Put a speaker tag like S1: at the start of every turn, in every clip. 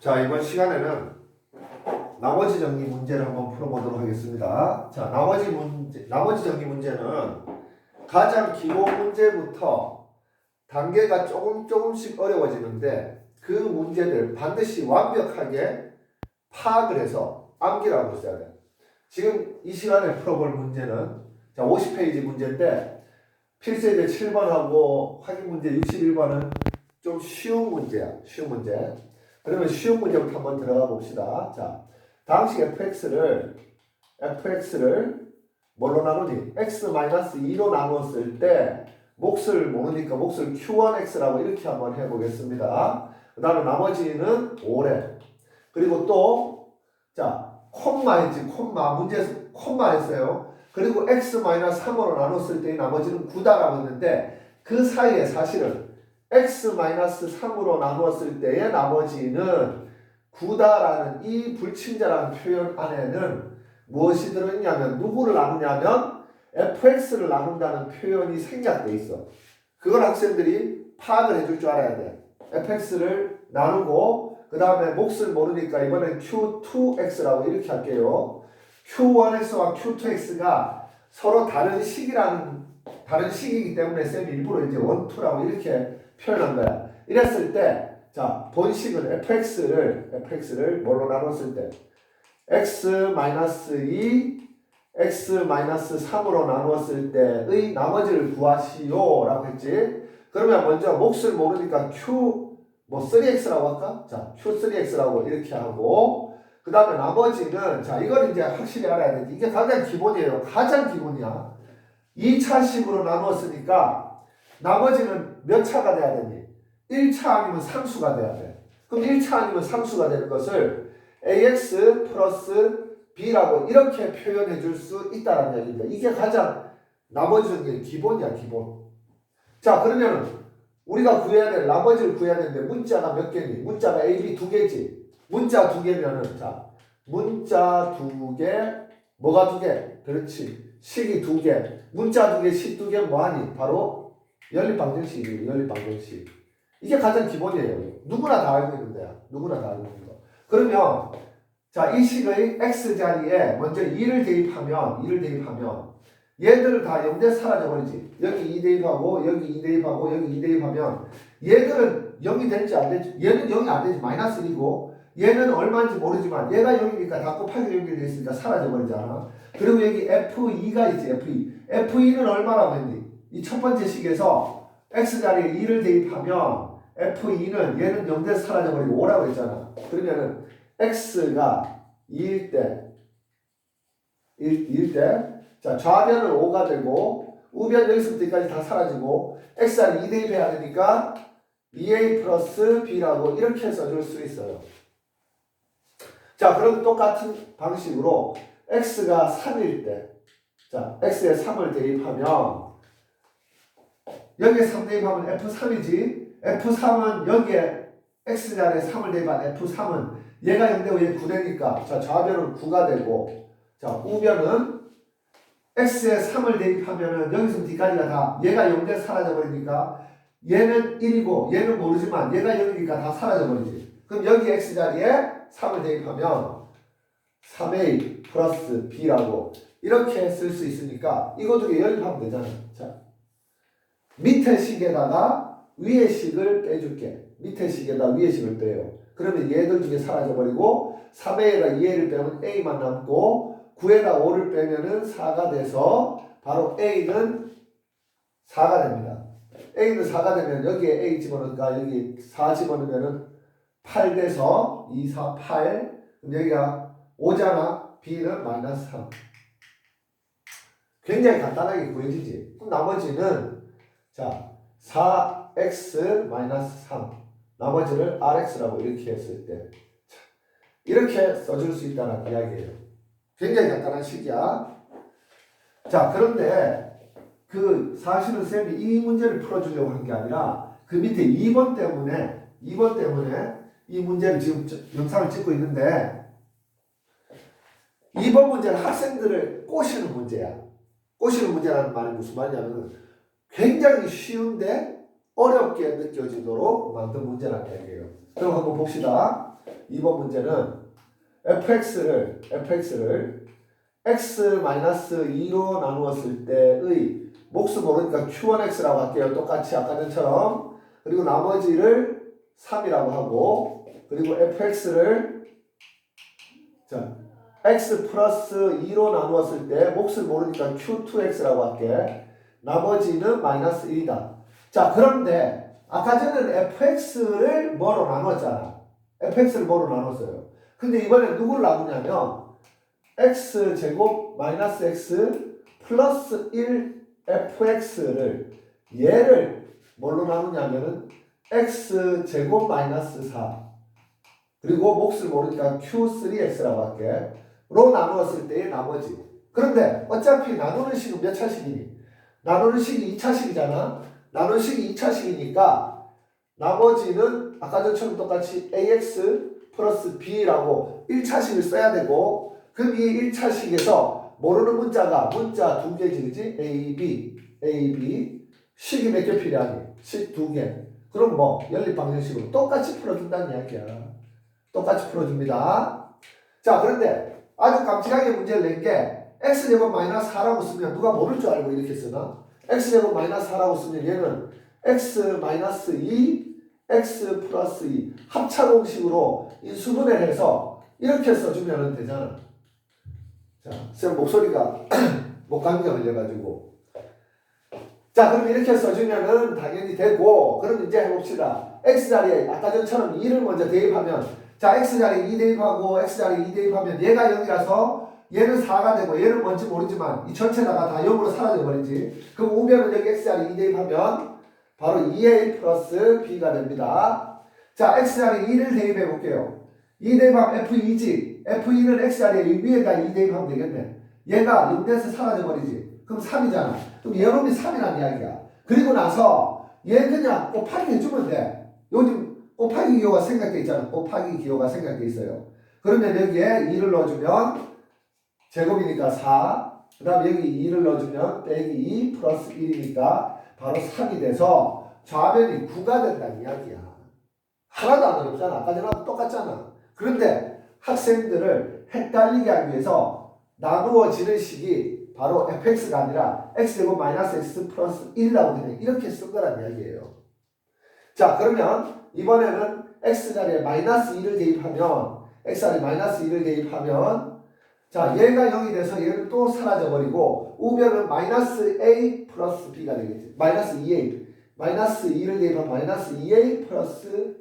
S1: 자, 이번 시간에는 나머지 정리 문제를 한번 풀어보도록 하겠습니다. 자, 나머지 정리 문제는 가장 기본 문제부터 단계가 조금씩 어려워지는데 그 문제들 반드시 완벽하게 파악을 해서 암기라고 써야 돼요. 지금 이 시간에 풀어볼 문제는 자, 50페이지 문제인데 필수예제 7번하고 확인 문제 61번은 좀 쉬운 문제야. 쉬운 문제. 그러면 쉬운 문제부터 한번 들어가 봅시다. 자, 당시 fx를 뭘로 나누니? x-2로 나누었을 때 몫을 모르니까 몫을 q1x라고 이렇게 한번 해보겠습니다. 그 다음에 나머지는 5래. 그리고 또 자, 콤마인지 문제에서 콤마 했어요. 그리고 x-3으로 나눴을 때 나머지는 9다라고 했는데 그 사이에 사실은 x-3으로 나누었을 때의 나머지는 9다라는 이 불친절한 표현 안에는 무엇이 들어있냐면 누구를 나누냐면 fx를 나눈다는 표현이 생략돼 있어. 그걸 학생들이 파악을 해줄 줄 알아야 돼. fx를 나누고 그 다음에 몫을 모르니까 이번엔 q2x라고 이렇게 할게요. q1x와 q2x가 서로 다른 식이기 때문에 쌤이 일부러 이제 1, 2라고 이렇게 표현한 거야. 이랬을 때 자, 본식은 fx를 뭘로 나눴을 때 x-2 x-3으로 나누었을 때의 나머지를 구하시오 라고 했지. 그러면 먼저 몫을 모르니까 q 3x라고 할까? 자, q3x라고 이렇게 하고 그 다음에 나머지는 자, 이걸 이제 확실히 알아야 돼. 이게 가장 기본이에요. 가장 기본이야. 2차식으로 나누었으니까 나머지는 몇 차가 돼야 되니? 1차 아니면 상수가 돼야 돼. 그럼 1차 아니면 상수가 되는 것을 ax 플러스 b라고 이렇게 표현해 줄 수 있다는 얘기입니다. 이게 가장 나머지 중에 기본이야, 기본. 자, 그러면 우리가 구해야 될 나머지를 구해야 되는데 문자가 몇 개니? 문자가 a, b 두 개지. 문자 두 개면은 자, 문자 두 개, 뭐가 두 개? 그렇지. 식이 두 개. 문자 두 개, 식 두 개 뭐하니? 바로 연립방정식이에요. 연립방정식. 이게 가장 기본이에요. 누구나 다 알고 있는 거야. 누구나 다 알고 있는 거. 그러면 자, 이 식의 x자리에 먼저 2를 대입하면 얘들을 다 0대 사라져버리지. 여기 2 대입하고 여기 2 대입하고 여기 2 대입하면 얘들은 0이 될지 안 될지 얘는 0이 안 되지. 마이너스 1이고 얘는 얼마인지 모르지만 얘가 0이니까 다 곱하기 연결되어 있으니까 사라져버리잖아. 그리고 여기 F2가 있지. F2는 얼마라고 했니? 이 첫 번째 식에서 x자리에 2를 대입하면 F2는 얘는 0대 사라져버리고 5라고 했잖아. 그러면은 x가 2일 때 자, 좌변은 5가 되고 우변 여기서부터 여기까지 다 사라지고 x자리 2 대입해야 되니까 2a 플러스 b라고 이렇게 써줄 수 있어요. 자, 그럼 똑같은 방식으로 x가 3일 때 자, x에 3을 대입하면 여기에 3 대입하면 f3이지. f3은 여기에 x자리에 3을 대입한 f3은 얘가 0되고 얘 9되니까 자, 좌변은 9가 되고 자, 우변은 x에 3을 대입하면은 여기서 뒤까지가 다 얘가 0대 사라져버리니까 얘는 1이고 얘는 모르지만 얘가 0이니까 다 사라져버리지. 그럼 여기 x자리에 3을 대입하면 3a 플러스 b라고 이렇게 쓸 수 있으니까 이거 두 개 연립하면 되잖아. 자, 밑에 식에다가 위에 식을 빼줄게. 밑에 식에다 위에 식을 빼요. 그러면 얘들 중에 사라져버리고 3a에다 2a를 빼면 a만 남고 9에다 5를 빼면은 4가 돼서 바로 a는 4가 됩니다. a는 4가 되면 여기에 a 집어넣으니까 여기 4 집어넣으면은 8 돼서 2, 4, 8 그럼 여기가 5잖아. b는 마이너스 3. 굉장히 간단하게 구해지지. 그럼 나머지는 자 4x 마이너스 3 나머지를 rx라고 이렇게 했을 때 이렇게 써줄 수 있다는 이야기예요. 굉장히 간단한 식이야. 자, 그런데 그 사실은 쌤이 이 문제를 풀어주려고 한 게 아니라 그 밑에 2번 때문에 이 문제를 지금 영상을 찍고 있는데 2번 문제는 학생들을 꼬시는 문제야. 꼬시는 문제라는 말이 무슨 말이냐면 굉장히 쉬운데 어렵게 느껴지도록 만든 문제라는 얘기예요. 그럼 한번 봅시다. 2번 문제는 fx를 x-2로 나누었을 때의 몫을 모르니까 q1x라고 할게요. 똑같이 아까 전처럼. 그리고 나머지를 3이라고 하고, 그리고 fx를 자 x 플러스 2로 나누었을 때 몫을 모르니까 q2x라고 할게. 나머지는 마이너스 1이다. 자, 그런데 아까 전에는 fx를 뭐로 나눴잖아. fx를 뭐로 나눴어요. 근데 이번에 누구를 나누냐면 x제곱 마이너스 x 플러스 1 fx를 얘를 뭘로 나누냐면은 x제곱 마이너스 4 그리고 몫을 모르니까 q3x라고 할게. 로 나누었을 때의 나머지. 그런데 어차피 나누는 식은 몇 차식이니? 나누는 식이 2차식이잖아. 나누는 식이 2차식이니까 나머지는 아까 전처럼 똑같이 ax 플러스 b라고 1차식을 써야 되고, 그럼 이 1차식에서 모르는 문자 두 개지, 그지? a, b 식이 몇 개 필요하니? 식 두 개. 그럼 뭐 연립방정식으로 똑같이 풀어준다는 이야기야. 똑같이 풀어줍니다. 자, 그런데 아주 깜찍하게 문제를 낸 게 x제곱 마이너스 4라고 쓰면 누가 모를 줄 알고 이렇게 쓰나? x제곱 마이너스 4라고 쓰면 얘는 x 마이너스 2 x 플러스 2 합차공식으로 인수분해를 해서 이렇게 써주면 되잖아. 자, 쌤 목소리가 목감기가 걸려가지고. 자, 그럼 이렇게 써주면은 당연히 되고, 그럼 이제 해봅시다. x자리에 아까 전처럼 2를 먼저 대입하면, 자, x자리에 2 대입하고 x자리에 2 대입하면 얘가 0이라서 얘는 4가 되고, 얘는 뭔지 모르지만 이 전체다가 다 0으로 사라져버리지. 그럼 우변은 여기 x자리에 2 대입하면 바로 2a 플러스 b가 됩니다. 자, x자리에 2를 대입해 볼게요. 2 대입하면 f2지. f2는 x자리에 위에다 2 대입하면 되겠네. 얘가 0에서 사라져버리지. 그럼 3이잖아. 그럼 얘놈이 3이란 이야기야. 그리고 나서 얘 그냥 곱하기 해주면 돼. 요즘 곱하기 기호가 생략돼 있잖아. 곱하기 기호가 생략돼 있어요. 그러면 여기에 2를 넣어주면 제곱이니까 4. 그 다음에 여기 2를 넣어주면 빼기 2 플러스 1이니까 바로 3이 돼서 좌변이 9가 된다는 이야기야. 하나도 안 어렵잖아. 아까 전하고 똑같잖아. 그런데 학생들을 헷갈리게 하기 위해서 나누어지는 식이 바로 fx가 아니라 x제곱 마이너스 x 플러스 1이라고 그냥 이렇게 쓴 거란 이야기예요. 자, 그러면 이번에는 x자리에 마이너스 2를 대입하면, x자리에 마이너스 2를 대입하면, 자, 얘가 0이 돼서 얘는 또 사라져버리고, 우변은 마이너스 a 플러스 b가 되겠지. 마이너스 2a. 마이너스 2를 대입하면 마이너스 2a 플러스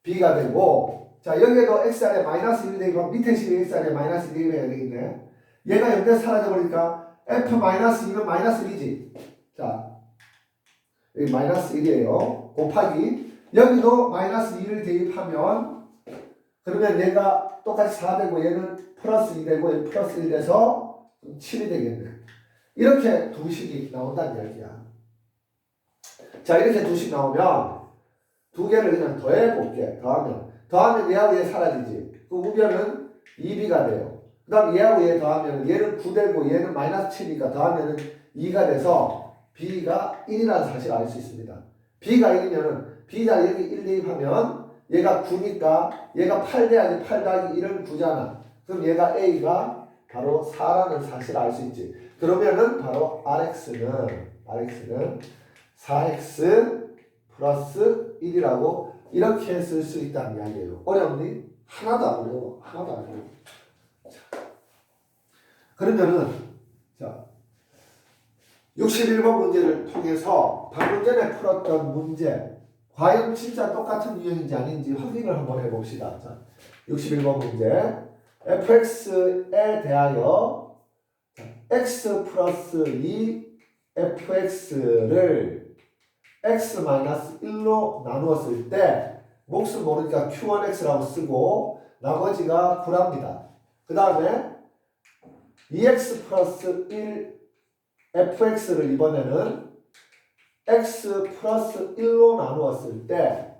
S1: b가 되고, 자, 여기에도 x자리에 마이너스 1을 대입하면 밑에 식이 x자리에 마이너스 1을 대입해야 되겠네. 얘가 0에서 사라져버리니까 f 마이너스 2는 마이너스 1이지. 자, 여기 마이너스 1이에요. 곱하기. 여기도 마이너스 2를 대입하면, 그러면 얘가 똑같이 4 되고 얘는 플러스 2 되고 얘는 플러스 1 돼서 7이 되겠네. 이렇게 두 식이 나온다는 이야기야. 자, 이렇게 두 식 나오면 두 개를 그냥 더해볼게. 더하면 얘하고 얘 사라지지. 그 우변은 2b가 돼요. 그 다음 얘하고 얘 더하면 얘는 9 되고 얘는 마이너스 7이니까 더하면 2가 돼서 b가 1이라는 사실을 알 수 있습니다. b가 1이면은 b자리 여기 1 대입하면 얘가 9니까 얘가 8 돼야지. 8 더하기 1은 9잖아. 그럼 얘가 a가 바로 4라는 사실을 알 수 있지. 그러면은 바로 rx는 4x 플러스 1이라고 이렇게 쓸 수 있다는 이야기예요. 어렵니? 하나도 안 어려워. 하나도 안 어려워. 그러면은 자 61번 문제를 통해서 방금 전에 풀었던 문제 과연 진짜 똑같은 유형인지 아닌지 확인을 한번 해봅시다. 자, 61번 문제 fx에 대하여 x 플러스 2 fx를 x-1로 나누었을 때 몫을 모르니까 q1x라고 쓰고 나머지가 9랍니다. 그 다음에 2x 플러스 1 fx를 이번에는 x 플러스 1로 나누었을 때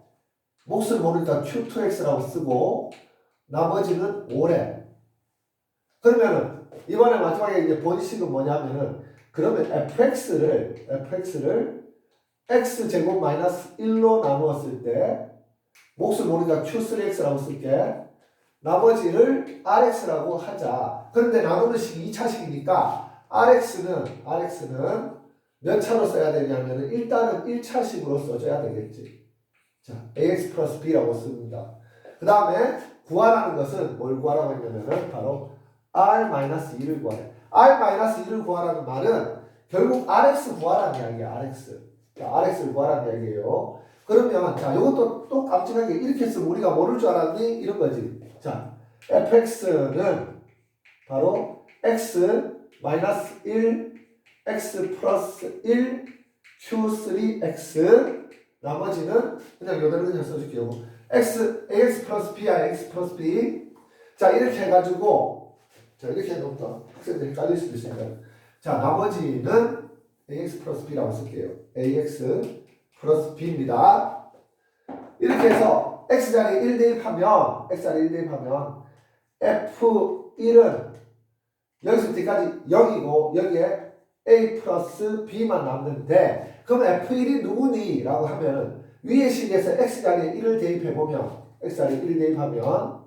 S1: 몫을 모르니까 q2x라고 쓰고 나머지는 5래. 그러면은 이번에 마지막에 이제 본식은 뭐냐면은 그러면 fx를 x제곱 마이너스 1로 나누었을 때 몫을 모르니까 Q3X라고 쓸게. 나머지를 RX라고 하자. 그런데 나누는 식이 2차식이니까 RX는 몇 차로 써야 되냐면 일단은 1차식으로 써줘야 되겠지. 자, AX 플러스 B라고 씁니다. 그 다음에 구하라는 것은 뭘 구하라고 했냐면은 바로 R-2를 구하래. R-2를 구하라는 말은 결국 RX 구하라는 이야기야, RX. 자, RX를 구하라는 이야기예요. 그러면, 자, 이것도 또 깜찍하게 이렇게 쓰면 우리가 모를 줄 알았니? 이런 거지. 자, fx는 바로 x-1, x 플러스 1, q3x 나머지는 그냥 이대로 그냥 써줄게요. ax 플러스 b야, x 플러스 b. 자, 이렇게 해가지고, 자, 이렇게 해놓으면 학생들이 헷갈릴 수도 있으니까. 자, 나머지는 ax 플러스 b라고 쓸게요. ax 플러스 b입니다. 이렇게 해서 x자리에 1 대입하면, f1은 여기서 뒤까지 0이고, 여기에 a 플러스 b만 남는데, 그럼 f1이 누구니? 라고 하면, 위의 식에서 x자리에 1을 대입해보면, x자리에 1 대입하면,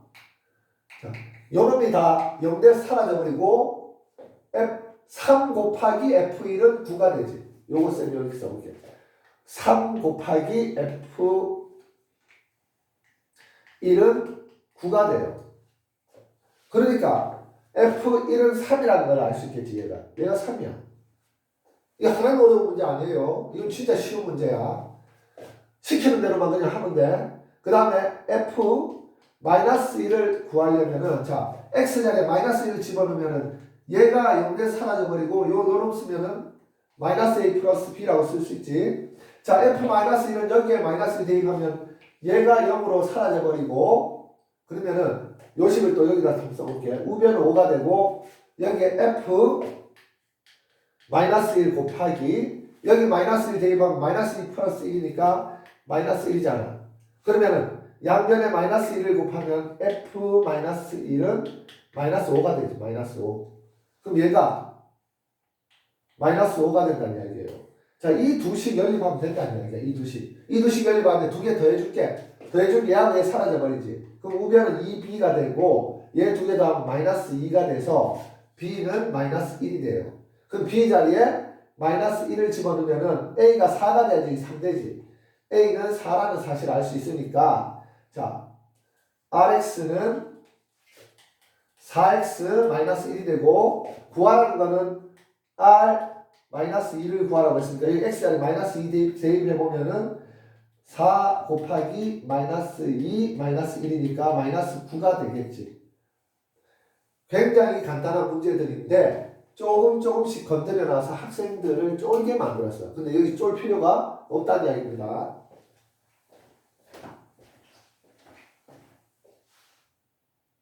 S1: 자, 요놈이 다 0대 사라져버리고, 3 곱하기 f1은 9가 되지. 요거 쌤이 이렇게 써볼게요. 3 곱하기 f1은 9가 돼요. 그러니까 f1은 3이라는 걸 알 수 있겠지, 얘가 3이야. 이거 하나도 어려운 문제 아니에요. 이건 진짜 쉬운 문제야. 시키는 대로만 그냥 하면 돼. 그 다음에 f-1을 구하려면은, 자, x자리에 -1을 집어넣으면은 얘가 0대 사라져버리고, 요놈 쓰면은 -a 플러스 b라고 쓸 수 있지. 자, f-1은 여기에 마이너스를 대입하면 얘가 0으로 사라져버리고, 그러면은 요식을 또 여기다 써볼게. 우변은 5가 되고, 여기에 f-1 곱하기, 여기 -1 대입하면 -2 플러스 1이니까 -1이잖아. 그러면은 양변에 -1을 곱하면 f-1은 -5가 되지. -5. 그럼 얘가 -5가 된다는 이야기예요. 자, 이 두 식 연립하면 된다는 이야기야. 이 두 식. 이 두 식 연립하는데 두 개 더해줄게. 더해주면 얘하고 얘 사라져버리지. 그럼 우변은 2b가 되고 얘 두 개 더하면 -2가 돼서 b는 -1이 돼요. 그럼 b 자리에 -1을 집어넣으면은 a가 4가 되지 3되지. a는 4라는 사실을 알 수 있으니까 자, rx는 4x-1이 되고 구하라는 거는 r-2를 구하라고 했으니까 여기 x자리 -2 대입해보면은 4 곱하기 -2 -1이니까 -9가 되겠지. 굉장히 간단한 문제들인데 조금씩 건드려놔서 학생들을 쫄게 만들었어요. 근데 여기 쫄 필요가 없다는 이야기입니다.